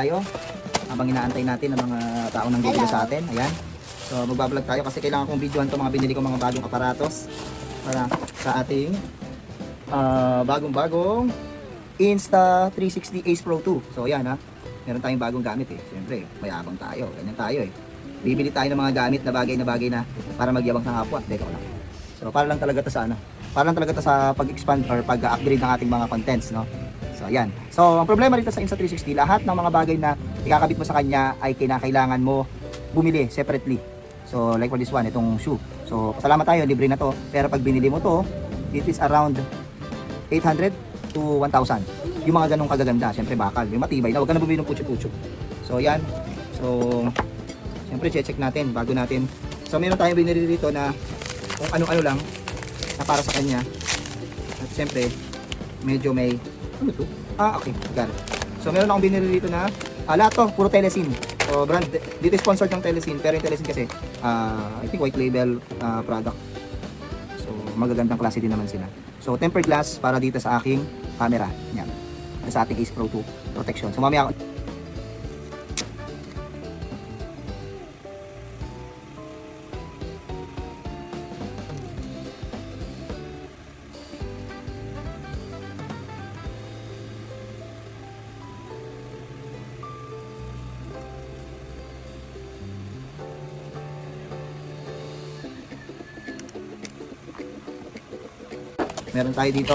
Tayo habang inaantay natin ang mga tao nang bibili sa atin. Ayan. So magbablog tayo kasi kailangan kong videohan to mga binili ko mga bagong aparatos para sa ating bagong-bagong Insta360 Ace Pro 2. So ayan ha. Meron tayong bagong gamit eh. Siyempre, mayabang tayo. Ganyan tayo eh. Bibili tayo ng mga gamit na bagay na para magyabang sa kapwa. Teka ko lang. So para lang talaga to sa ano? Para lang talaga to sa pag-expand or pag-upgrade ng ating mga contents, no? So ayan. So ang problema rito sa Insta360, lahat ng mga bagay na ikakabit mo sa kanya ay kinakailangan mo bumili separately. So like for this one, itong shoe. So pasalamat tayo, libre na to. Pero pag binili mo to, it is around 800 to 1,000. Yung mga ganong kagaganda, syempre bakal. Yung matibay na, huwag ka na bumili ng putyo-putyo. So ayan. So syempre check natin bago natin. So meron tayong binili dito na kung ano-ano lang na para sa kanya. At syempre medyo may ano to? Okay, got it. So meron akong binili dito na lahat to, puro Telesin. So brand, dito sponsored ng Telesin, pero yung Telesin kasi I think white label product. So magagandang klase din naman sila. So tempered glass para dito sa aking camera. Yan. Sa ating Ace Pro 2 protection. So mamaya meron tayo dito.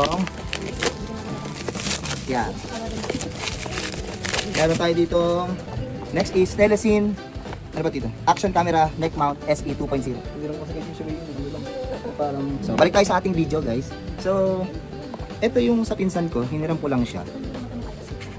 Yan. Meron tayo dito. Next is Telesin. Ano ba dito? Action camera neck mount SE 2.0. So, balik tayo sa ating video, guys. So, ito yung sa pinsan ko, hiniram ko lang siya.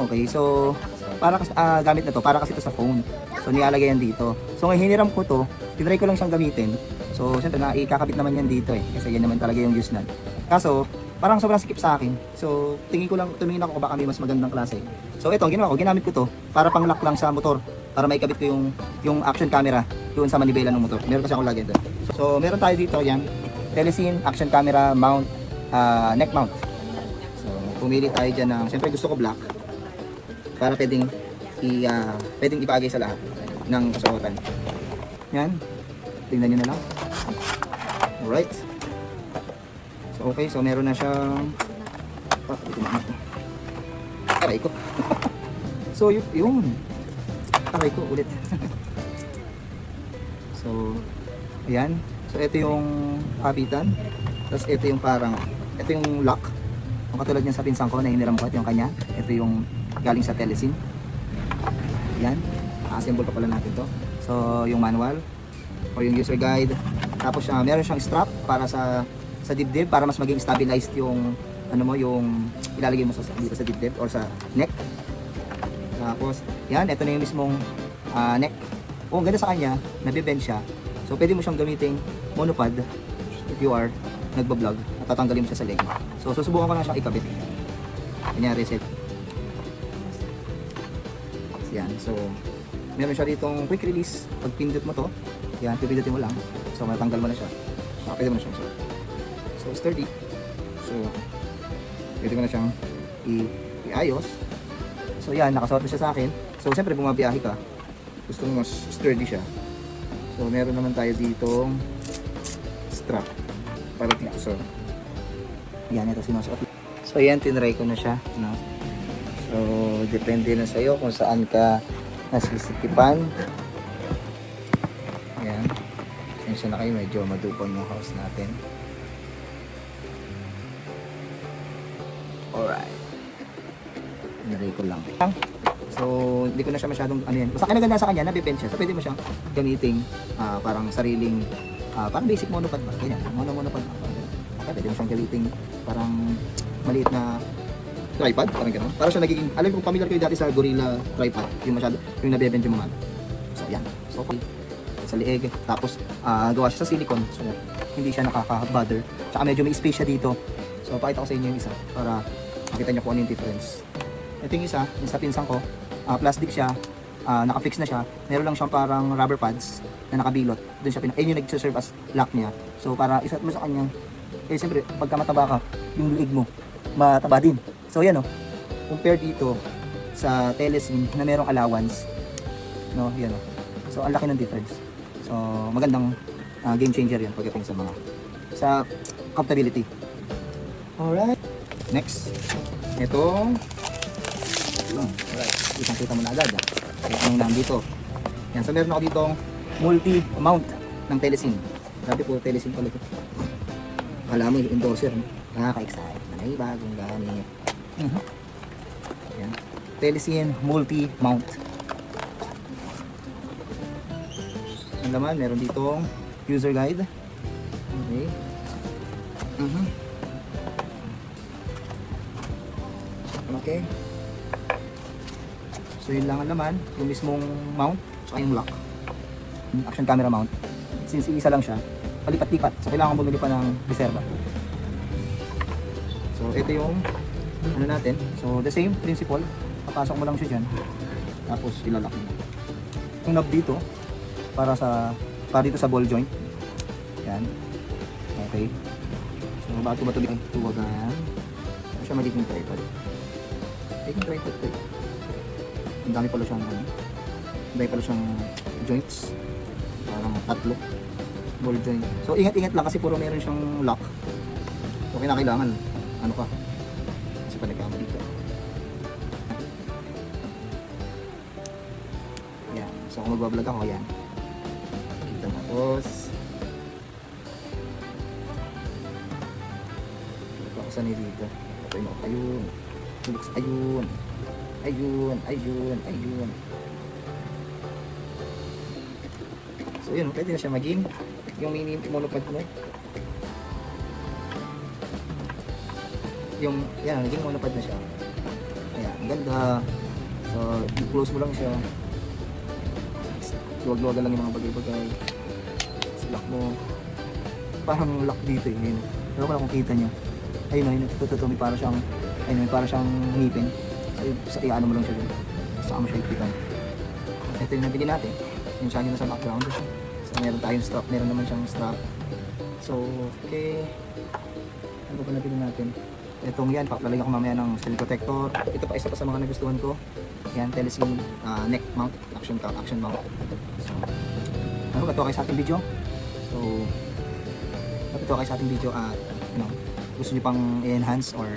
Okay, so para kasi gamit na to, para kasi ito sa phone. So, nilalagay yan dito. So, ngayon hiniram ko to, tinry ko lang siyang gamitin. So, syempre na ikakabit naman yan dito eh, kasi yan naman talaga yung use nan. Kaso, parang sobrang skip sa akin. So, tumingin ako baka may mas magandang klase. So, ito, ginawa ko, ginamit ko to para pang-lock lang sa motor. Para maikabit ko yung action camera doon sa manibela ng motor. Meron kasi akong lagay doon. So, meron tayo dito, yan. Telesin, action camera, mount, neck mount. So, pumili tayo dyan ng, siyempre gusto ko black. Para pwedeng ipagay sa lahat ng kasuotan. Yan. Tingnan nyo na lang. Alright. So, okay. So, meron na siyang aray ko. So, yun. Aray ko ulit. So, ayan. So, ito yung kapitan. Tapos, ito yung ito yung lock. Kung katulad niya sa pinsang ko na hiniram ko, ito yung kanya. Ito yung galing sa Telesin. Ayan. Assemble pa pala natin to. So, yung manual or yung user guide. Tapos, meron siyang strap para sa dibdib para mas maging stabilized yung yung ilalagay mo dito sa dibdib or sa neck. Tapos, yan, ito na yung mismong neck. Kung ganda sa kanya, nabibend siya. So, pwede mo siyang gamiting monopod if you are nagbablog at tatanggalin mo siya sa leg. So, susubukan ko na siyang ikabit. Kanya reset. Yan. So, meron siya ditong quick release. Pag pindot mo to, yan, pipindutin mo lang. So, matanggal mo na siya. Pwede mo na siyang so, sturdy. So, pwede mo na siyang iayos. So, yan, nakasuot na siya sa akin. So, siyempre, bumabiyahe ka. Gusto mo mas sturdy siya. So, meron naman tayo ditong strap para dito sa yan, ito sinusuot. So, yan, tinry ko na siya, no? So, depende na sa'yo kung saan ka nasisikipan. Yan. Yan na kayo, medyo madupon yung house natin. Alright. Tinry ko lang. So, hindi ko na siya masyadong yan. Basta kinaganda sa kanya, nabipen siya. So, pwede mo siyang gamitin parang sariling, parang basic monopod ba? Ganyan, monopod ba? Okay, pwede mo siyang gamitin parang maliit na tripod, parang gano'n. Para siya nagiging, alam ko familiar kayo dati sa Gorilla tripod, yung nabibend yung mga. So, yan. So, okay. Sa liig. Tapos, gawa siya sa silicone. So, hindi siya nakaka-bother. Tsaka medyo may space siya dito. So, pakita ko sa inyo yung isa para makita niyo kung ano yung difference. Ito yung isa, yung sa pinsan ko. Plastic siya, naka-fix na siya. Meron lang siyang parang rubber pads na nakabilot. Doon siya ayun yung nag-serve as lock niya. So para isat mo sa kanya, siyempre pagka mataba ka, yung liig mo mataba din. So yan compare dito sa Telesin na merong allowance. No, yan o. So, ang laki ng difference. So, magandang game changer yun pagdating sa comfortability. Alright. Next. Itong alright. Isang-kita mo na agad. Itong nandito. Yan. So, meron ako ditong multi-mount ng Telesin. Grabe po, Telesin pala ito. Alam mo, yung endorser. Nakaka-excite. May bagong gamit. Yan. Telesin multi-mount. Ang laman, meron ditong user guide. Okay. Okay. So yun lang ang laman, yung mismong mount, saka yung lock. Action camera mount. Since isa lang siya, palipat-lipat. So kailangan bumili pa ng reserva. So ito yung ano natin. So the same principle. Papasok mo lang siya dyan. Tapos ilalak mo. Yung knob dito para dito sa ball joint. Yan. Okay. So bago ba ito tuwagan? Ito siya magiging tripod. Magiging tripod ito. Ang dami pala siyang joints. Parang 3 ball joint. So ingat-ingat lang kasi puro meron siyang lock. So kailangan ano ka? Kasi pa nagkamali ka. Yan. So kung magbablog ako, yan. Kita mo. Tapos buksan niyo dito. Okay mo. Ayun. Ayun. Ayun. So yun, pwede na siya maging yung mini monopod mo. Yan, naging monopod na siya. Ayan, ang ganda. So, i-close mo lang siya. Luwag-luwagan lang yung mga bagay-bagay. Lock mo. Parang lock dito eh. Pero kung kita nyo. Ayun, ito, may para siyang ngipin. So, i-ano mo lang siya dun. Saka mo siya ipitan. Ito yung nabili natin. Yung siya na sa background. So, meron tayong strap. Meron naman siyang strap. So, okay. Ano ba nabili natin? Itong yan, lalagyan ko mamaya ng screen protector. Ito pa, isa pa sa mga nagustuhan ko. Yan, Telesin neck mount, action mount. So, natuwa kayo sa ating video. So, natuwa kayo sa ating video at gusto niyo pang i-enhance or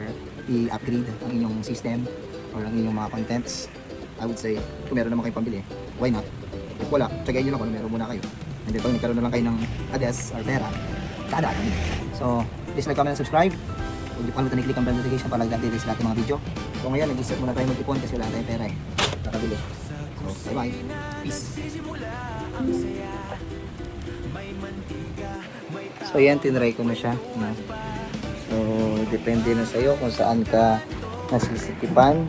i-upgrade ang inyong system or ang inyong mga contents. I would say, kung meron naman kayong pambili, why not? Kung wala, tsagayin nyo lang kung meron muna kayo. And then, pag nagkaroon na lang kayo ng ades or pera, kada kami. So, please like, comment, and subscribe. Huwag niyo pang i-click ang bell notification para update sa lahat ng mga video. So ngayon, nag-isip muna tayo mag-ipon kasi wala tayong pera eh. Nakabili. So, bye-bye. Peace. So yan, tinry ko na siya. So, depende na sa'yo kung saan ka nasisikipan.